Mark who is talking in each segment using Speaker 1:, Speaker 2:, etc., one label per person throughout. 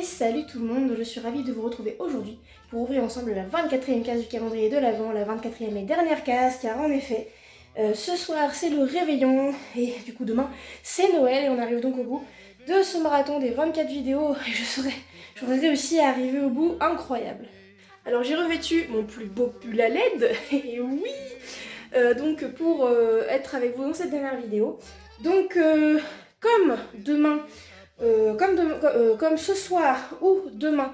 Speaker 1: salut tout le monde, je suis ravie de vous retrouver aujourd'hui pour ouvrir ensemble la 24e case du calendrier de l'Avent, la 24e et dernière case, car en effet, ce soir c'est le réveillon et du coup demain c'est Noël et on arrive donc au bout de ce marathon des 24 vidéos et j'aurais réussi à arriver au bout, incroyable. Alors j'ai revêtu mon plus beau pull à LED, et oui, donc pour être avec vous dans cette dernière vidéo. Donc comme demain, comme ce soir ou demain,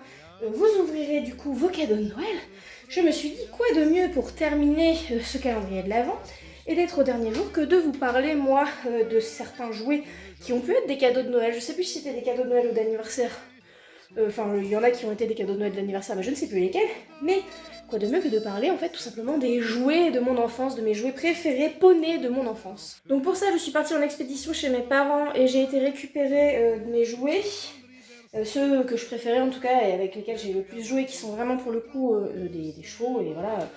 Speaker 1: vous ouvrirez du coup vos cadeaux de Noël, je me suis dit quoi de mieux pour terminer ce calendrier de l'Avent et d'être au dernier jour que de vous parler moi de certains jouets qui ont pu être des cadeaux de Noël. Je sais plus si c'était des cadeaux de Noël ou d'anniversaire. Enfin, il y en a qui ont été des cadeaux de Noël d'anniversaire, mais je ne sais plus lesquels. Mais quoi de mieux que de parler en fait tout simplement des jouets de mon enfance, de mes jouets préférés, poneys de mon enfance. Donc pour ça, je suis partie en expédition chez mes parents et j'ai été récupérer mes jouets. Ceux que je préférais en tout cas et avec lesquels j'ai le plus joué, qui sont vraiment pour le coup des chevaux et voilà.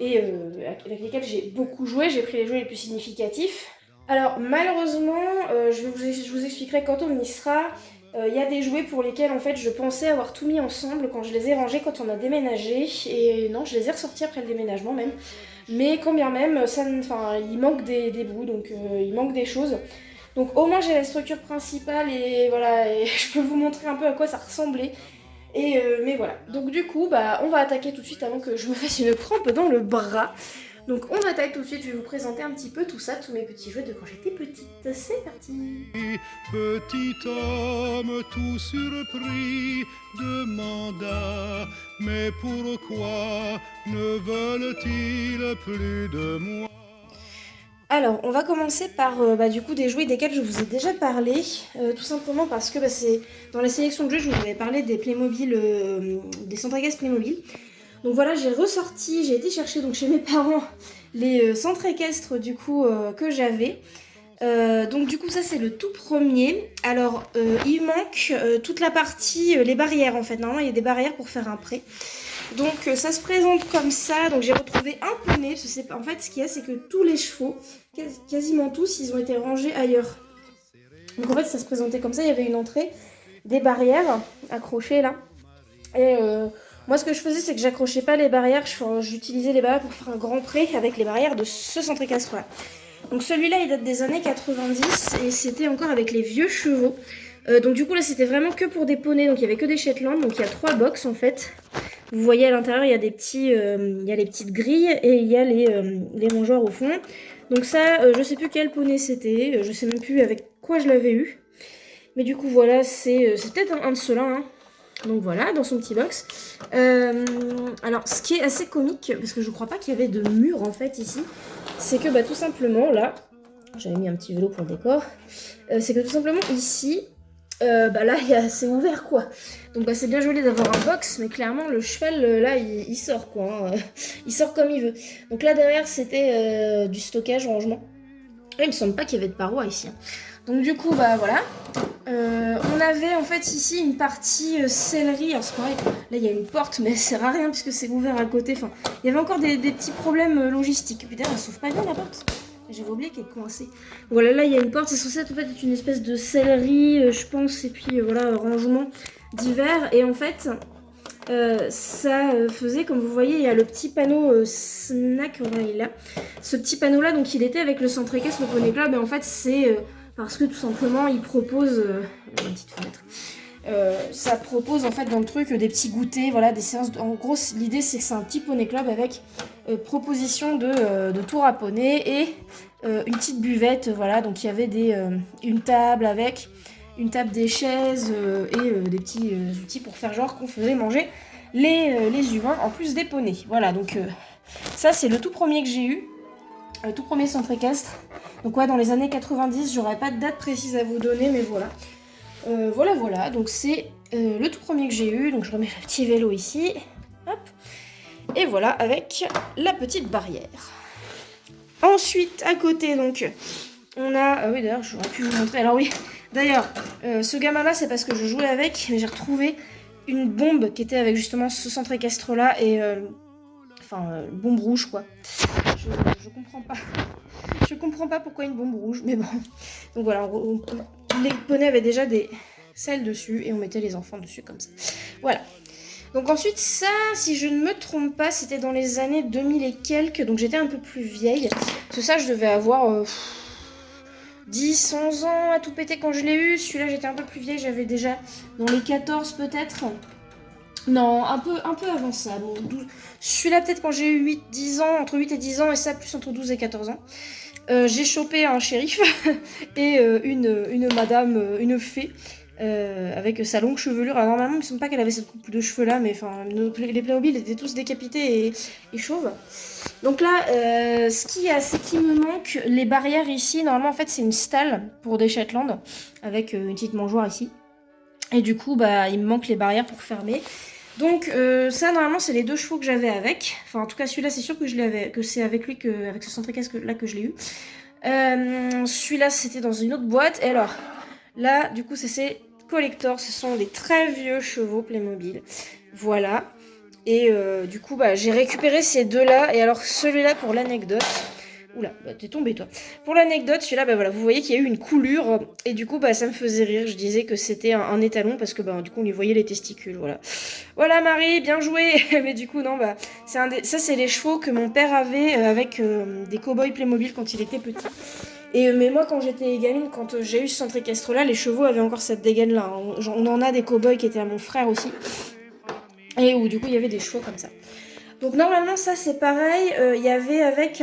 Speaker 1: Et avec lesquels j'ai beaucoup joué, j'ai pris les jouets les plus significatifs. Alors malheureusement, je vous expliquerai quand on y sera. Il y a des jouets pour lesquels en fait je pensais avoir tout mis ensemble quand je les ai rangés quand on a déménagé, et non, je les ai ressortis après le déménagement même, mais quand bien même il manque des bouts, donc il manque des choses, donc au moins j'ai la structure principale et voilà, et je peux vous montrer un peu à quoi ça ressemblait, et mais voilà, donc du coup on va attaquer tout de suite avant que je me fasse une crampe dans le bras. Donc on attaque tout de suite, je vais vous présenter un petit peu tout ça, tous mes petits jouets de quand j'étais petite. C'est parti.
Speaker 2: Petit homme tout surpris demanda: mais pourquoi ne veulent-ils plus de moi?
Speaker 1: Alors, on va commencer par du coup des jouets desquels je vous ai déjà parlé, tout simplement parce que c'est dans la sélection de jeux, je vous avais parlé des Playmobil, des centres à gaz Playmobil. Donc voilà, j'ai été chercher donc chez mes parents les centres équestres du coup que j'avais. Donc du coup ça c'est le tout premier. Alors il manque toute la partie, les barrières en fait. Normalement il y a des barrières pour faire un pré. Donc ça se présente comme ça. Donc j'ai retrouvé un poney. En fait ce qu'il y a, c'est que tous les chevaux, quasiment tous, ils ont été rangés ailleurs. Donc en fait ça se présentait comme ça. Il y avait une entrée, des barrières accrochées là. Et moi ce que je faisais, c'est que j'accrochais pas les barrières. J'utilisais les barrières pour faire un grand pré avec les barrières de ce centre équestre là. Donc celui-là il date des années 90 et c'était encore avec les vieux chevaux. Donc du coup là c'était vraiment que pour des poneys, donc il n'y avait que des Shetland, donc il y a 3 box en fait. Vous voyez à l'intérieur il y a des petits, il y a les petites grilles et il y a les mangeoires au fond. Donc ça je sais plus quel poney c'était, je sais même plus avec quoi je l'avais eu. Mais du coup voilà, c'est peut-être un de ceux-là, hein. Donc voilà, dans son petit box. Alors ce qui est assez comique, parce que je crois pas qu'il y avait de mur en fait ici, c'est que tout simplement là, j'avais mis un petit vélo pour le décor, c'est que tout simplement ici, là c'est ouvert quoi. Donc c'est bien joli d'avoir un box, mais clairement le cheval là il sort quoi, hein. Il sort comme il veut. Donc là derrière c'était du stockage, rangement. Et il me semble pas qu'il y avait de parois ici, hein. Donc du coup voilà. On avait en fait ici une partie sellerie. Alors c'est pareil, là il y a une porte mais elle sert à rien puisque c'est ouvert à côté. Enfin, il y avait encore des petits problèmes logistiques. Putain, elle s'ouvre pas bien la porte. J'avais oublié qu'elle est coincée. Voilà, là il y a une porte, c'est censé être en fait une espèce de sellerie, je pense, et puis voilà, rangement divers. Et en fait, ça faisait, comme vous voyez, il y a le petit panneau snack, voilà, il est là. Ce petit panneau là, donc il était avec le centre équestre, le Poney Club, et en fait c'est parce que tout simplement il propose une petite fenêtre. Ça propose en fait dans le truc des petits goûters, voilà, des séances. En gros, l'idée c'est que c'est un petit poney club avec proposition de tour à poney et une petite buvette, voilà. Donc il y avait une table avec une table, des chaises et des petits outils pour faire genre qu'on faisait manger les humains en plus des poneys. Voilà, donc ça c'est le tout premier que j'ai eu. Le tout premier centre équestre. Donc ouais, dans les années 90, j'aurais pas de date précise à vous donner, mais voilà. Voilà, donc c'est le tout premier que j'ai eu. Donc je remets le petit vélo ici. Hop. Et voilà, avec la petite barrière. Ensuite, à côté, donc, on a... oui, d'ailleurs, j'aurais pu vous montrer. Alors oui, d'ailleurs, ce gamin-là, c'est parce que je jouais avec, mais j'ai retrouvé une bombe qui était avec justement ce centre équestre-là. Et... bombe rouge, quoi. Je comprends pas. Je comprends pas pourquoi une bombe rouge, mais bon. Donc voilà, les poneys avaient déjà des selle dessus et on mettait les enfants dessus comme ça. Voilà. Donc ensuite ça, si je ne me trompe pas, c'était dans les années 2000 et quelques, donc j'étais un peu plus vieille. Parce que ça, je devais avoir 10, 11 ans à tout péter quand je l'ai eu. Celui-là, j'étais un peu plus vieille, j'avais déjà dans les 14 peut-être. Non, un peu avant ça. Bon, 12. Celui-là, peut-être quand j'ai eu 8, 10 ans, entre 8 et 10 ans, et ça, plus entre 12 et 14 ans. J'ai chopé un shérif et une madame, une fée, avec sa longue chevelure. Alors, normalement, il me semble pas qu'elle avait cette coupe de cheveux là, mais enfin, les Playmobil étaient tous décapités et chauves. Donc là, ce qui me manque, les barrières ici, normalement, en fait, c'est une stalle pour des Shetland, avec une petite mangeoire ici. Et du coup, bah, il me manque les barrières pour fermer. Donc ça, normalement, c'est les 2 chevaux que j'avais avec. Enfin, en tout cas, celui-là, c'est sûr que je l'avais, que c'est avec lui, avec ce centricasque là que je l'ai eu. Celui-là, c'était dans une autre boîte. Et alors, là, du coup, c'est ces collectors. Ce sont des très vieux chevaux Playmobil. Voilà. Et du coup, bah, j'ai récupéré ces 2-là. Et alors, celui-là, pour l'anecdote... Oula, bah, t'es tombé toi. Pour l'anecdote, celui-là, bah voilà, vous voyez qu'il y a eu une coulure et du coup, bah ça me faisait rire. Je disais que c'était un étalon parce que bah du coup, on lui voyait les testicules, voilà. Voilà Marie, bien joué. Mais du coup, non, bah ça c'est les chevaux que mon père avait avec des cow-boys Playmobil quand il était petit. Et mais moi, quand j'étais gamine, quand j'ai eu ce centre équestre-là, les chevaux avaient encore cette dégaine-là. On en a des cow-boys qui étaient à mon frère aussi. Et où du coup, il y avait des chevaux comme ça. Donc normalement ça c'est pareil, il y avait avec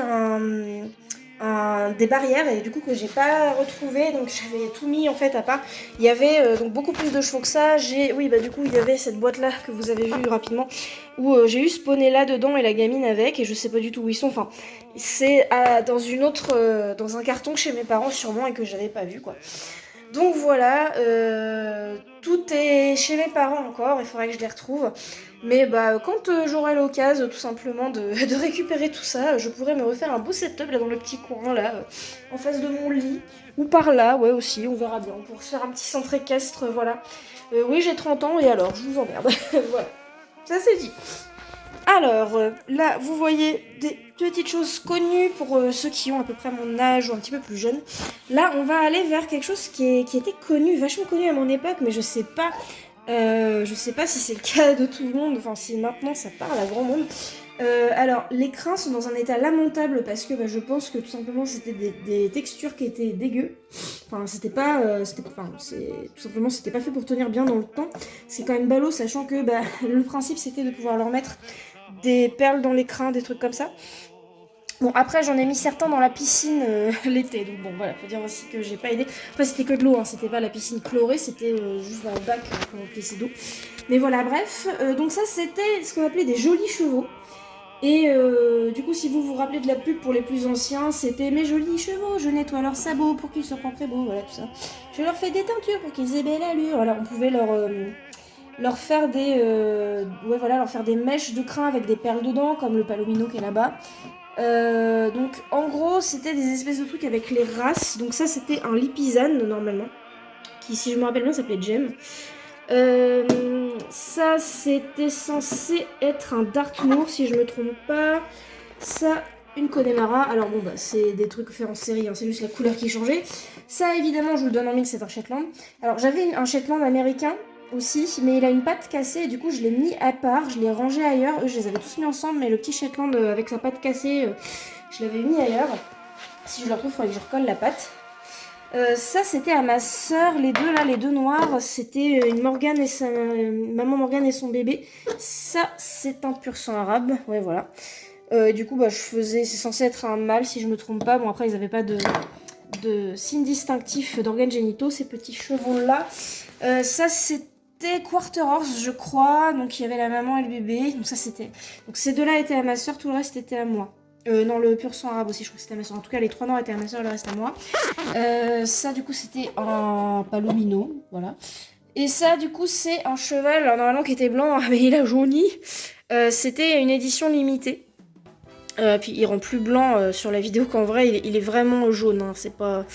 Speaker 1: des barrières et du coup que j'ai pas retrouvé, donc j'avais tout mis en fait à part. Il y avait donc beaucoup plus de chevaux que ça. Oui bah du coup il y avait cette boîte là que vous avez vu rapidement où j'ai eu ce poney là dedans et la gamine avec et je sais pas du tout où ils sont. Enfin c'est dans un carton chez mes parents sûrement et que j'avais pas vu quoi. Donc voilà, tout est chez mes parents encore, il faudrait que je les retrouve. Mais bah quand j'aurai l'occasion tout simplement de récupérer tout ça, je pourrais me refaire un beau setup là dans le petit coin là, en face de mon lit. Ou par là, ouais aussi, on verra bien, pour se faire un petit centre équestre, voilà. Oui j'ai 30 ans et alors, je vous emmerde. Voilà, ça c'est dit. Alors, là, vous voyez des petites choses connues pour ceux qui ont à peu près mon âge ou un petit peu plus jeunes. Là, on va aller vers quelque chose qui était connu, vachement connu à mon époque, mais je sais pas si c'est le cas de tout le monde, enfin si maintenant ça parle à grand monde. Alors, les crins sont dans un état lamentable parce que je pense que tout simplement c'était des textures qui étaient dégueu. Enfin, c'était pas fait pour tenir bien dans le temps. C'est quand même ballot, sachant que le principe c'était de pouvoir leur mettre des perles dans les crins, des trucs comme ça. Bon, après j'en ai mis certains dans la piscine l'été, donc bon voilà, faut dire aussi que j'ai pas aidé. Après c'était que de l'eau, hein, c'était pas la piscine chlorée, c'était juste dans le bac qu'on remplissait d'eau. Mais voilà, bref, donc ça c'était ce qu'on appelait des jolis chevaux. Et du coup, si vous vous rappelez de la pub pour les plus anciens, c'était mes jolis chevaux, je nettoie leurs sabots pour qu'ils soient très beaux, voilà tout ça. Je leur fais des teintures pour qu'ils aient belle allure. Voilà, on pouvait leur faire leur faire des mèches de crin avec des perles dedans, comme le palomino qui est là-bas. Donc en gros, c'était des espèces de trucs avec les races. Donc ça, c'était un Lipizan normalement, qui, si je me rappelle bien, s'appelait Gem. Ça c'était censé être un Dartmoor si je me trompe pas. Ça une Connemara. Alors bon c'est des trucs faits en série, hein, c'est juste la couleur qui changeait. Ça évidemment je vous le donne en mille, c'est un Shetland. Alors j'avais un Shetland américain aussi, mais il a une patte cassée et du coup je l'ai mis à part, je l'ai rangé ailleurs. Eux je les avais tous mis ensemble, mais le petit Shetland avec sa patte cassée, je l'avais mis ailleurs. Si je le retrouve, il faudrait que je recolle la patte. Ça c'était à ma soeur, les deux noirs, c'était une Morgane et maman Morgane et son bébé. Ça c'est un pur sang arabe, ouais voilà. Du coup c'est censé être un mâle si je me trompe pas. Bon après ils avaient pas de signes distinctifs d'organes génitaux ces petits chevaux là. Ça c'était Quarter Horse je crois, donc il y avait la maman et le bébé. Donc ces deux là étaient à ma soeur, tout le reste était à moi. Non, le pur sang arabe aussi, je crois que c'était à ma soeur. En tout cas, les 3 noirs étaient à ma soeur, le reste à moi. Ça, du coup, c'était un palomino, voilà. Et ça, du coup, c'est un cheval, alors, normalement, qui était blanc, mais il a jauni. C'était une édition limitée. Puis il rend plus blanc sur la vidéo qu'en vrai, il est vraiment jaune. Hein, c'est pas...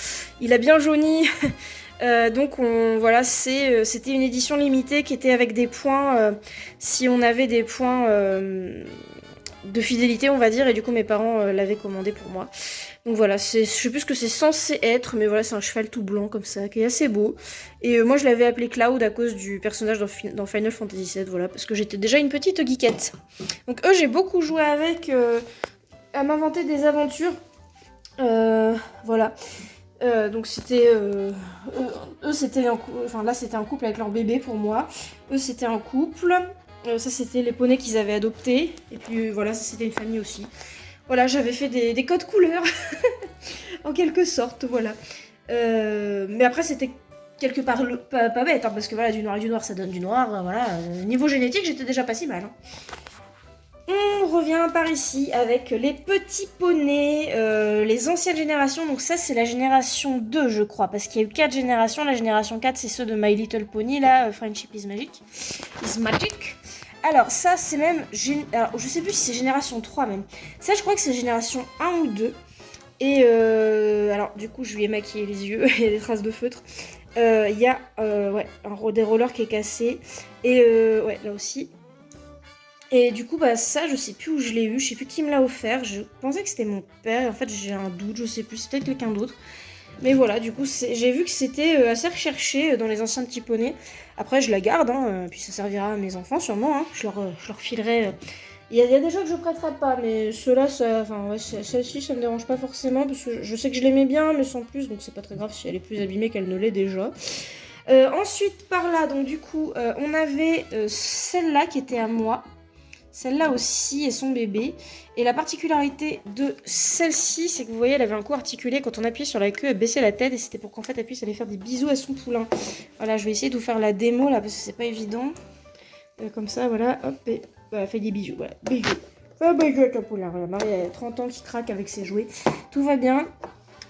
Speaker 1: Il a bien jauni. Donc c'était une édition limitée qui était avec des points. Si on avait des points... de fidélité, on va dire, et du coup mes parents l'avaient commandé pour moi. Donc voilà, je sais plus ce que c'est censé être, mais voilà, c'est un cheval tout blanc comme ça, qui est assez beau. Et moi je l'avais appelé Cloud à cause du personnage dans Final Fantasy VII, voilà, parce que j'étais déjà une petite geekette. Donc eux, j'ai beaucoup joué avec, à m'inventer des aventures. Voilà. Donc c'était eux c'était là c'était un couple avec leur bébé pour moi. Eux c'était un couple. Ça c'était les poneys qu'ils avaient adoptés. Et puis voilà, ça c'était une famille aussi. Voilà, j'avais fait des codes couleurs en quelque sorte, voilà. Mais après c'était quelque part pas bête, hein, parce que voilà, du noir et du noir ça donne du noir. Voilà, niveau génétique j'étais déjà pas si mal. Hein. On revient par ici avec les petits poneys, les anciennes générations. Donc ça, c'est la génération 2, je crois, parce qu'il y a eu 4 générations. La génération 4, c'est ceux de My Little Pony, là, Friendship is Magic. Is Magic. Alors ça, c'est même... Alors, je sais plus si c'est génération 3 même. Ça, je crois que c'est génération 1 ou 2. Et alors, du coup, je lui ai maquillé les yeux, il y a des traces de feutre. Il y a ouais, des rollers qui est cassé. Et ouais, là aussi... Et du coup, bah ça, je sais plus où je l'ai eu, je sais plus qui me l'a offert. Je pensais que c'était mon père, et en fait j'ai un doute, je sais plus, c'est peut-être quelqu'un d'autre. Mais voilà, du coup, j'ai vu que c'était assez recherché dans les anciens petits poneys. Après, je la garde, hein, puis ça servira à mes enfants sûrement, hein. Je leur filerai... Il y a des jeux que je prêterai pas, mais ceux-là, enfin, ouais, celle-ci, ça me dérange pas forcément, parce que je sais que je l'aimais bien, mais sans plus, donc c'est pas très grave si elle est plus abîmée qu'elle ne l'est déjà. Ensuite, par là, donc du coup, on avait celle-là qui était à moi. Celle-là aussi et son bébé. Et la particularité de celle-ci, c'est que vous voyez, elle avait un cou articulé. Quand on appuyait sur la queue, elle baissait la tête. Et c'était pour qu'en fait, elle puisse aller faire des bisous à son poulain. Voilà, je vais essayer de vous faire la démo là, parce que c'est pas évident. Comme ça, voilà, hop, et voilà, elle fait des bisous. Voilà, bisous. Fais bisous à ton poulain. Voilà, Marie a 30 ans qui craque avec ses jouets. Tout va bien.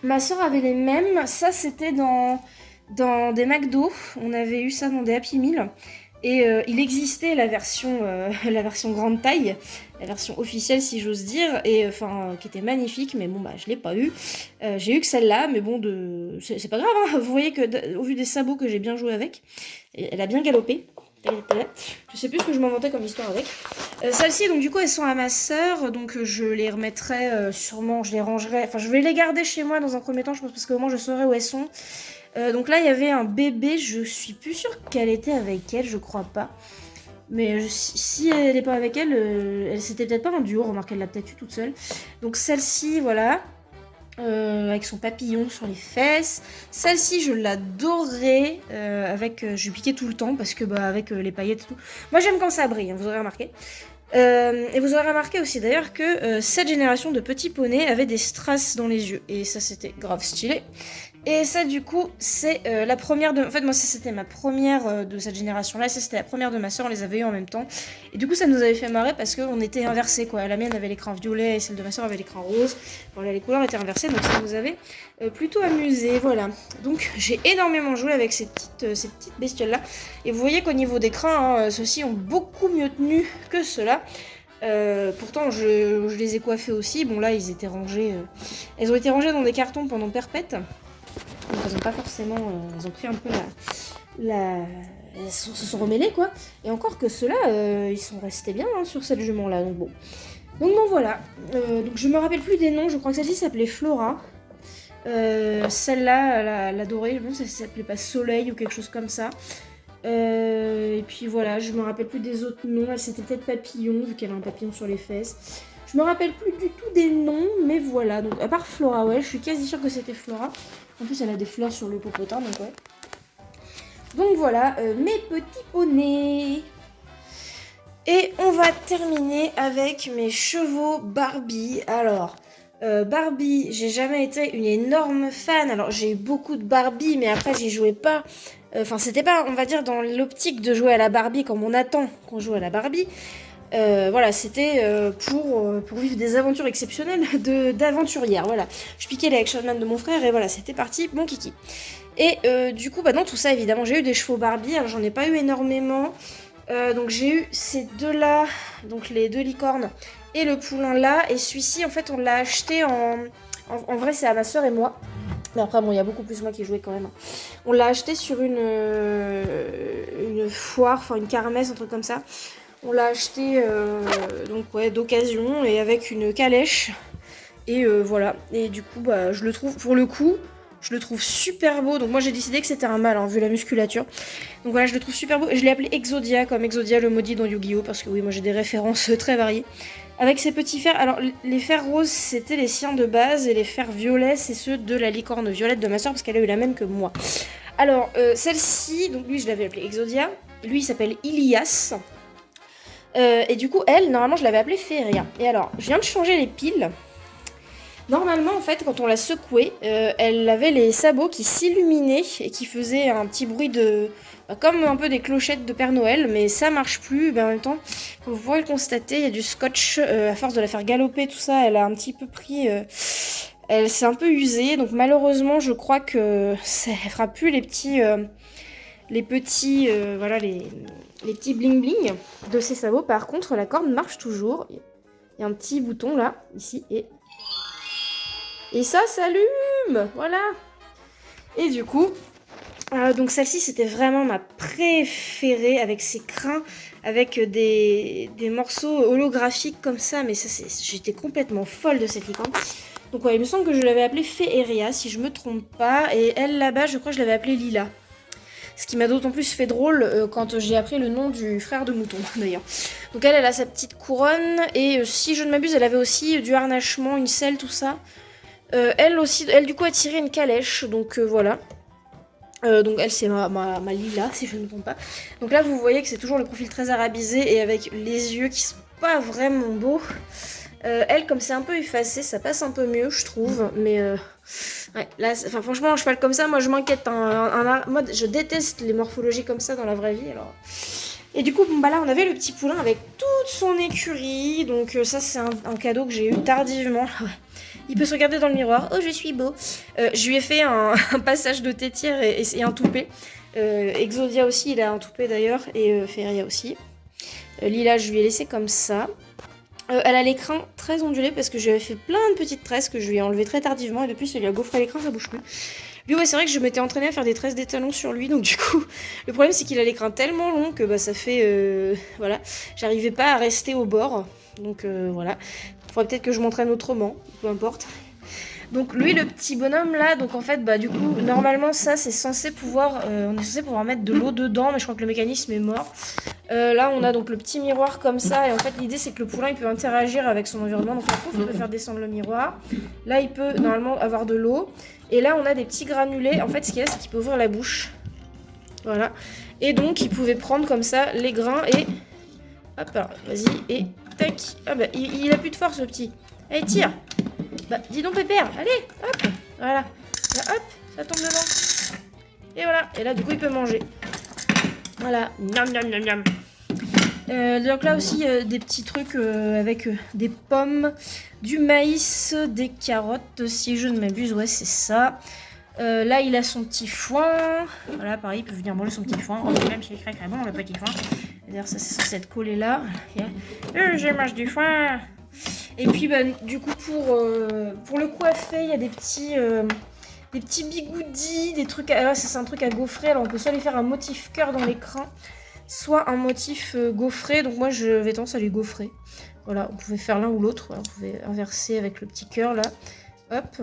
Speaker 1: Ma soeur avait les mêmes. Ça, c'était dans des McDo. On avait eu ça dans des Happy Meal. Et il existait la version grande taille, la version officielle si j'ose dire, et enfin qui était magnifique, mais bon bah je l'ai pas eu. J'ai eu que celle-là, mais bon c'est pas grave. Hein. Vous voyez que au vu des sabots que j'ai bien joué avec, elle a bien galopé. Je sais plus ce que je m'inventais comme histoire avec. Celles-ci donc du coup elles sont à ma sœur, donc je les remettrai sûrement, je les rangerai. Enfin je vais les garder chez moi dans un premier temps, je pense parce qu'au moins je saurai où elles sont. Donc là, il y avait un bébé, je suis plus sûre qu'elle était avec elle, je crois pas. Mais si elle n'est pas avec elle, c'était peut-être pas un duo, remarque, elle l'a peut-être eu toute seule. Donc celle-ci, voilà, avec son papillon sur les fesses. Celle-ci, je l'adorais, je lui piquais tout le temps, parce que bah avec les paillettes et tout. Moi, j'aime quand ça brille, hein, vous aurez remarqué. Et vous aurez remarqué aussi d'ailleurs que cette génération de petits poneys avait des strass dans les yeux. Et ça, c'était grave stylé. Et ça, du coup, c'est la première de... En fait, moi, ça, c'était ma première de cette génération-là. Ça, c'était la première de ma soeur. On les avait eu en même temps. Et du coup, ça nous avait fait marrer parce qu'on était inversés, quoi. La mienne avait l'écran violet et celle de ma soeur avait l'écran rose. Voilà, les couleurs étaient inversées, donc ça nous avait plutôt amusé. Voilà. Donc, j'ai énormément joué avec ces petites bestioles-là. Et vous voyez qu'au niveau d'écran, hein, ceux-ci ont beaucoup mieux tenu que ceux-là. Pourtant, je les ai coiffés aussi. Bon, là, ils étaient rangés... Elles ont été rangées dans des cartons pendant perpète. Donc elles ont pas forcément... elles ont pris un peu elles se sont remêlées, quoi. Et encore que ceux-là, ils sont restés bien hein, sur cette jument-là. Donc bon, voilà. Donc je me rappelle plus des noms. Je crois que celle-ci s'appelait Flora. Celle-là, la dorée, bon, ça s'appelait pas Soleil ou quelque chose comme ça. Et puis voilà, je me rappelle plus des autres noms. C'était peut-être Papillon, vu qu'elle a un papillon sur les fesses. Je me rappelle plus du tout des noms, mais voilà. Donc à part Flora, ouais, je suis quasi sûre que c'était Flora. En plus, elle a des fleurs sur le popotin, donc ouais. Donc voilà, mes petits poneys. Et on va terminer avec mes chevaux Barbie. Alors, Barbie, j'ai jamais été une énorme fan. Alors, j'ai eu beaucoup de Barbie, mais après, j'y jouais pas. Enfin, c'était pas, on va dire, dans l'optique de jouer à la Barbie comme on attend qu'on joue à la Barbie. Voilà, c'était pour vivre des aventures exceptionnelles d'aventurière. Voilà, je piquais les Action Man de mon frère et voilà, c'était parti, mon kiki. Et du coup, bah dans tout ça, évidemment, j'ai eu des chevaux Barbie. Alors, j'en ai pas eu énormément. Donc, j'ai eu ces deux-là, donc les deux licornes et le poulain là. Et celui-ci, en fait, on l'a acheté en vrai, c'est à ma soeur et moi. Mais après, bon, il y a beaucoup plus moi qui jouais quand même. On l'a acheté sur une foire, enfin une kermesse, un truc comme ça. On l'a acheté donc ouais, d'occasion et avec une calèche. Et voilà. Et du coup, bah, je le trouve, pour le coup, je le trouve super beau. Donc moi, j'ai décidé que c'était un mâle, hein, vu la musculature. Donc voilà, je le trouve super beau. Je l'ai appelé Exodia, comme Exodia le maudit dans Yu-Gi-Oh! Parce que oui, moi j'ai des références très variées. Avec ces petits fers. Alors, les fers roses, c'était les siens de base. Et les fers violets, c'est ceux de la licorne violette de ma soeur, parce qu'elle a eu la même que moi. Alors, celle-ci, donc lui, je l'avais appelée Exodia. Lui, il s'appelle Ilias. Et du coup, elle, normalement, je l'avais appelée Feria. Et alors, je viens de changer les piles. Normalement, en fait, quand on la secouait, elle avait les sabots qui s'illuminaient et qui faisaient un petit bruit de... comme un peu des clochettes de Père Noël, mais ça marche plus. Ben, en même temps, comme vous pouvez le constater, il y a du scotch. À force de la faire galoper, tout ça, elle a un petit peu pris... elle s'est un peu usée, donc malheureusement, je crois que ça ne fera plus les petits... voilà, les petits bling bling de ces sabots. Par contre, la corde marche toujours. Il y a un petit bouton là, ici, et ça s'allume. Voilà. Et du coup, donc celle-ci, c'était vraiment ma préférée, avec ses crins, avec des morceaux holographiques comme ça. Mais ça, j'étais complètement folle de cette licorne. Donc ouais, il me semble que je l'avais appelée Féeria, si je me trompe pas. Et elle, là-bas, je crois que je l'avais appelée Lila. Ce qui m'a d'autant plus fait drôle quand j'ai appris le nom du frère de mouton, d'ailleurs. Donc elle a sa petite couronne, et si je ne m'abuse, elle avait aussi du harnachement, une selle, tout ça. Elle aussi, elle du coup a tiré une calèche, donc voilà. Donc elle, c'est ma Lila, si je ne me trompe pas. Donc là, vous voyez que c'est toujours le profil très arabisé, et avec les yeux qui sont pas vraiment beaux. Elle, comme c'est un peu effacé, ça passe un peu mieux, je trouve, mais... ouais, là, franchement, un cheval comme ça, moi je m'inquiète. Moi, je déteste les morphologies comme ça dans la vraie vie. Alors. Et du coup, bon, bah là, on avait le petit poulain avec toute son écurie. Donc, ça, c'est un cadeau que j'ai eu tardivement. Il peut se regarder dans le miroir. Oh, je suis beau. Je lui ai fait un passage de tétire et un toupet. Exodia aussi, il a un toupet d'ailleurs. Et Feria aussi. Lila, je lui ai laissé comme ça. Elle a l'écrin très ondulé parce que je lui avais fait plein de petites tresses que je lui ai enlevées très tardivement, et depuis ça lui a gaufré l'écrin, ça bouge plus. Lui, ouais, c'est vrai que je m'étais entraînée à faire des tresses d'étalon sur lui, donc du coup, le problème c'est qu'il a l'écrin tellement long que bah, ça fait... voilà, j'arrivais pas à rester au bord, donc voilà. Faudrait peut-être que je m'entraîne autrement, peu importe. Donc lui, le petit bonhomme là, donc en fait, bah du coup, normalement ça c'est censé pouvoir, on est censé pouvoir mettre de l'eau dedans, mais je crois que le mécanisme est mort. Là on a donc le petit miroir comme ça, et en fait l'idée c'est que le poulain il peut interagir avec son environnement, donc la pauvre il peut faire descendre le miroir. Là il peut normalement avoir de l'eau, et là on a des petits granulés. En fait ce qu'il y a c'est qu'il peut ouvrir la bouche, voilà, et donc il pouvait prendre comme ça les grains et hop, alors vas-y, et tac. Ah bah il a plus de force le petit, allez tire. Bah, dis donc Pépère, allez, hop, voilà. Là, hop, ça tombe dedans. Et voilà, et là, du coup, il peut manger. Voilà, miam, miam, miam, miam. Donc là aussi, des petits trucs avec des pommes, du maïs, des carottes, si je ne m'abuse, ouais, c'est ça. Là, il a son petit foin. Voilà, pareil, il peut venir manger son petit foin. Oh, même c'est très bon, le petit foin. D'ailleurs, ça, c'est censé être collé là. Je mange du foin. Et puis bah, du coup pour le coiffer, il y a des petits bigoudis, des trucs à... c'est un truc à gaufrer. Alors on peut soit lui faire un motif cœur dans l'écran, soit un motif gaufré. Donc moi je vais tendance à lui gaufrer. Voilà, vous pouvez faire l'un ou l'autre. Voilà, vous pouvez inverser avec le petit cœur là. Hop.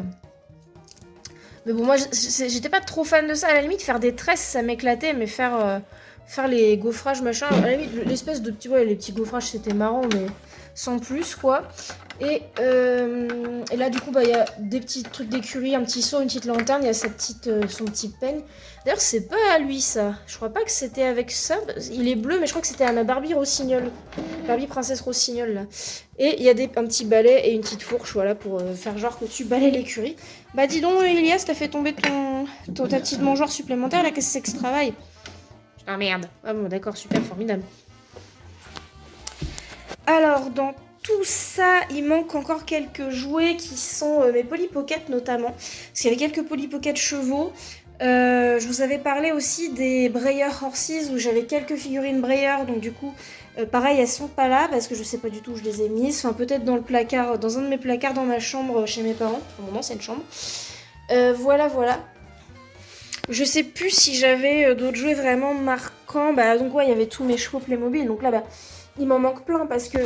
Speaker 1: Mais bon, moi j'étais pas trop fan de ça. À la limite, faire des tresses ça m'éclatait, mais faire les gaufrages machin, à la limite l'espèce de petits, ouais, les petits gaufrages c'était marrant, mais sans plus quoi. Et là du coup bah il y a des petits trucs d'écurie, un petit seau, une petite lanterne, il y a son petit peigne. D'ailleurs c'est pas à lui ça, je crois pas que c'était avec ça, il est bleu mais je crois que c'était à ma Barbie Rossignol, Barbie Princesse Rossignol là. Et il y a un petit balai et une petite fourche, voilà, pour faire genre que tu balais l'écurie. Bah dis donc Elias, t'as fait tomber ta petite mangeoire supplémentaire là, qu'est-ce que c'est que ce travail? Ah merde, ah bon d'accord, super, formidable. Alors dans tout ça, il manque encore quelques jouets qui sont mes Polly Pocket notamment. Parce qu'il y avait quelques Polly Pocket chevaux. Je vous avais parlé aussi des Breyer Horses où j'avais quelques figurines Breyer. Donc du coup, pareil, elles sont pas là parce que je sais pas du tout où je les ai mises. Enfin peut-être dans le placard, dans un de mes placards dans ma chambre chez mes parents. Enfin, mon ancienne chambre. Voilà. Je sais plus si j'avais d'autres jouets vraiment marquants. Bah donc ouais, il y avait tous mes chevaux Playmobil. Donc là, bah... il m'en manque plein parce que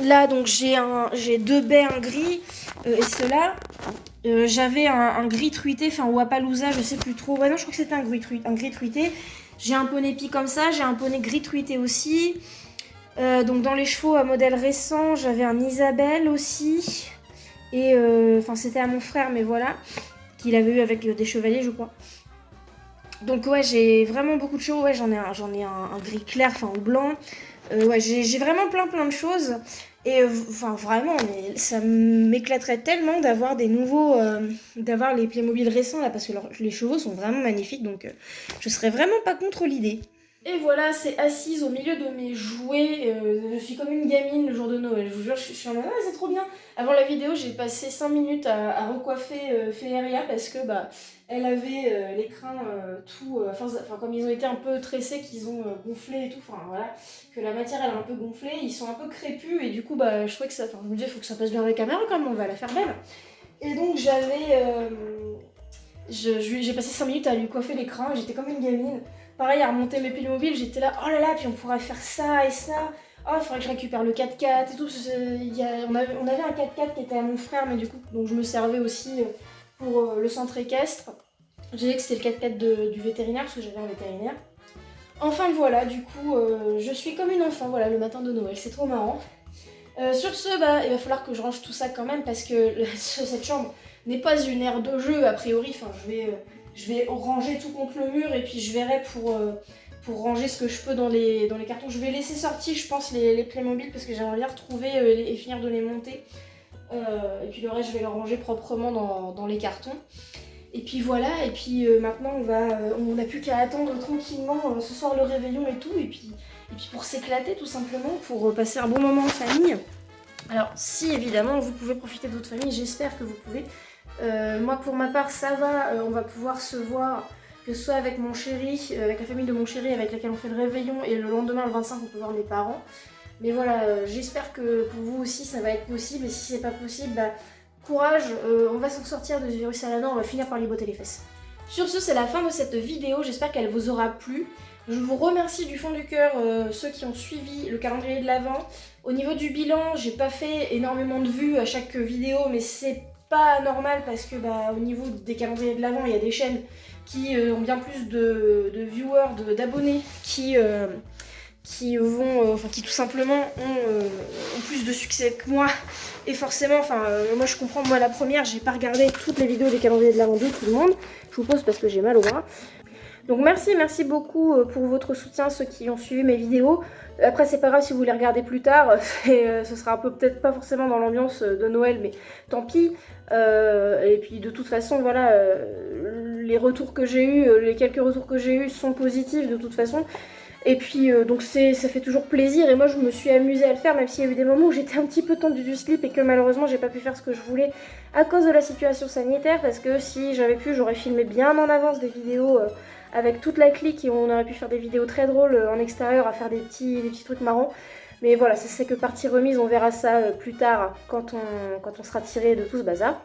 Speaker 1: là, donc j'ai 2 baies, un gris et ceux-là. J'avais un gris truité, enfin Wapalooza, je sais plus trop. Ouais, non, je crois que c'était un gris truité. J'ai un poney pie comme ça, j'ai un poney gris truité aussi. Donc dans les chevaux à modèle récent, j'avais un Isabelle aussi. Et enfin, c'était à mon frère, mais voilà, qu'il avait eu avec des chevaliers, je crois. Donc ouais, j'ai vraiment beaucoup de chevaux. Ouais, j'en ai un gris clair, enfin ou blanc. Ouais, j'ai vraiment plein de choses. Et enfin vraiment, mais ça m'éclaterait tellement d'avoir des nouveaux, d'avoir les Playmobil récents là, parce que les chevaux sont vraiment magnifiques, donc je serais vraiment pas contre l'idée. Et voilà, c'est assise au milieu de mes jouets. Je suis comme une gamine le jour de Noël. Je vous jure, je suis en mode, ah, c'est trop bien. Avant la vidéo, j'ai passé 5 minutes à recoiffer Féeria parce que bah, elle avait les crins tout. Enfin, comme ils ont été un peu tressés, qu'ils ont gonflé et tout. Enfin voilà, que la matière elle a un peu gonflé. Ils sont un peu crépus et du coup, bah, je trouvais que ça. Enfin, je me disais, il faut que ça passe bien avec la caméra quand même, on va la faire belle. Et donc, j'ai passé 5 minutes à lui coiffer les crins. J'étais comme une gamine. Pareil, à remonter mes Playmobil, j'étais là, oh là là, puis on pourrait faire ça et ça. Oh, il faudrait que je récupère le 4x4 et tout. On avait un 4x4 qui était à mon frère, mais du coup, donc je me servais aussi pour le centre équestre. J'ai dit que c'était le 4x4 du vétérinaire, parce que j'avais un vétérinaire. Enfin voilà, du coup, je suis comme une enfant, voilà, le matin de Noël, c'est trop marrant. Sur ce, bah, il va falloir que je range tout ça quand même, parce que cette chambre n'est pas une aire de jeu, a priori. Enfin, je vais ranger tout contre le mur et puis je verrai pour ranger ce que je peux dans les cartons. Je vais laisser sortir, je pense, les Playmobil parce que j'aimerais bien retrouver et finir de les monter. Et puis le reste, je vais le ranger proprement dans les cartons. Et puis voilà, et puis maintenant on n'a plus qu'à attendre tranquillement ce soir le réveillon et tout. Et puis pour s'éclater tout simplement, pour passer un bon moment en famille. Alors si évidemment vous pouvez profiter de votre famille, j'espère que vous pouvez. Moi pour ma part ça va, on va pouvoir se voir, que ce soit avec mon chéri, avec la famille de mon chéri avec laquelle on fait le réveillon, et le lendemain le 25 on peut voir mes parents. Mais voilà, j'espère que pour vous aussi ça va être possible, et si c'est pas possible, bah, courage, on va s'en sortir de ce virus à l'année, on va finir par lui botter les fesses. Sur ce, c'est la fin de cette vidéo, j'espère qu'elle vous aura plu. Je vous remercie du fond du cœur ceux qui ont suivi le calendrier de l'Avent. Au niveau du bilan, j'ai pas fait énormément de vues à chaque vidéo, mais c'est pas normal parce que bah, au niveau des calendriers de l'Avent, il y a des chaînes qui ont bien plus de viewers, d'abonnés qui tout simplement ont plus de succès que moi. Et forcément, moi je comprends, moi la première, j'ai pas regardé toutes les vidéos des calendriers de l'Avent de tout le monde. Je vous pose parce que j'ai mal au bras. Donc merci beaucoup pour votre soutien, ceux qui ont suivi mes vidéos. Après c'est pas grave si vous les regardez plus tard, ce sera peut-être pas forcément dans l'ambiance de Noël, mais tant pis. Et puis de toute façon voilà, les retours que j'ai eu, les quelques retours que j'ai eu sont positifs de toute façon. Et puis donc ça fait toujours plaisir, et moi je me suis amusée à le faire, même s'il y a eu des moments où j'étais un petit peu tendue du slip et que malheureusement j'ai pas pu faire ce que je voulais à cause de la situation sanitaire, parce que si j'avais pu, j'aurais filmé bien en avance des vidéos avec toute la clique et on aurait pu faire des vidéos très drôles en extérieur, à faire des petits trucs marrants. Mais voilà, ça c'est que partie remise, on verra ça plus tard quand on sera tiré de tout ce bazar.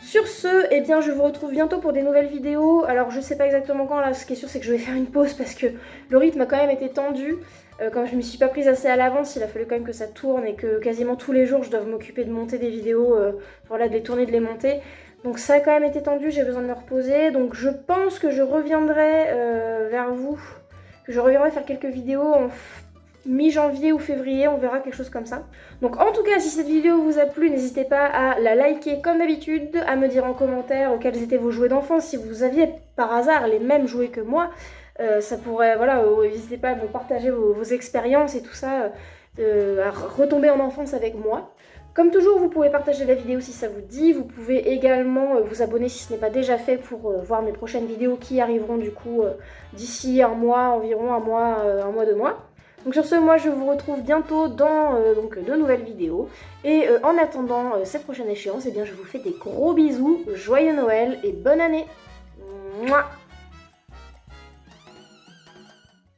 Speaker 1: Sur ce, eh bien je vous retrouve bientôt pour des nouvelles vidéos. Alors je sais pas exactement quand, là ce qui est sûr c'est que je vais faire une pause parce que le rythme a quand même été tendu. Comme je me suis pas prise assez à l'avance, il a fallu quand même que ça tourne et que quasiment tous les jours je dois m'occuper de monter des vidéos, voilà, de les tourner, de les monter. Donc ça a quand même été tendu, j'ai besoin de me reposer. Donc je pense que je reviendrai vers vous, que je reviendrai faire quelques vidéos en mi-janvier ou février, on verra quelque chose comme ça. Donc en tout cas, si cette vidéo vous a plu, n'hésitez pas à la liker comme d'habitude, à me dire en commentaire quels étaient vos jouets d'enfance, si vous aviez par hasard les mêmes jouets que moi. Ça pourrait, voilà, n'hésitez pas à me partager vos expériences et tout ça, à retomber en enfance avec moi. Comme toujours, vous pouvez partager la vidéo si ça vous dit. Vous pouvez également vous abonner si ce n'est pas déjà fait pour voir mes prochaines vidéos qui arriveront du coup d'ici un mois, environ un mois, 2 mois. Donc sur ce, moi je vous retrouve bientôt dans de nouvelles vidéos. Et en attendant cette prochaine échéance, eh bien, je vous fais des gros bisous, joyeux Noël et bonne année. Mouah.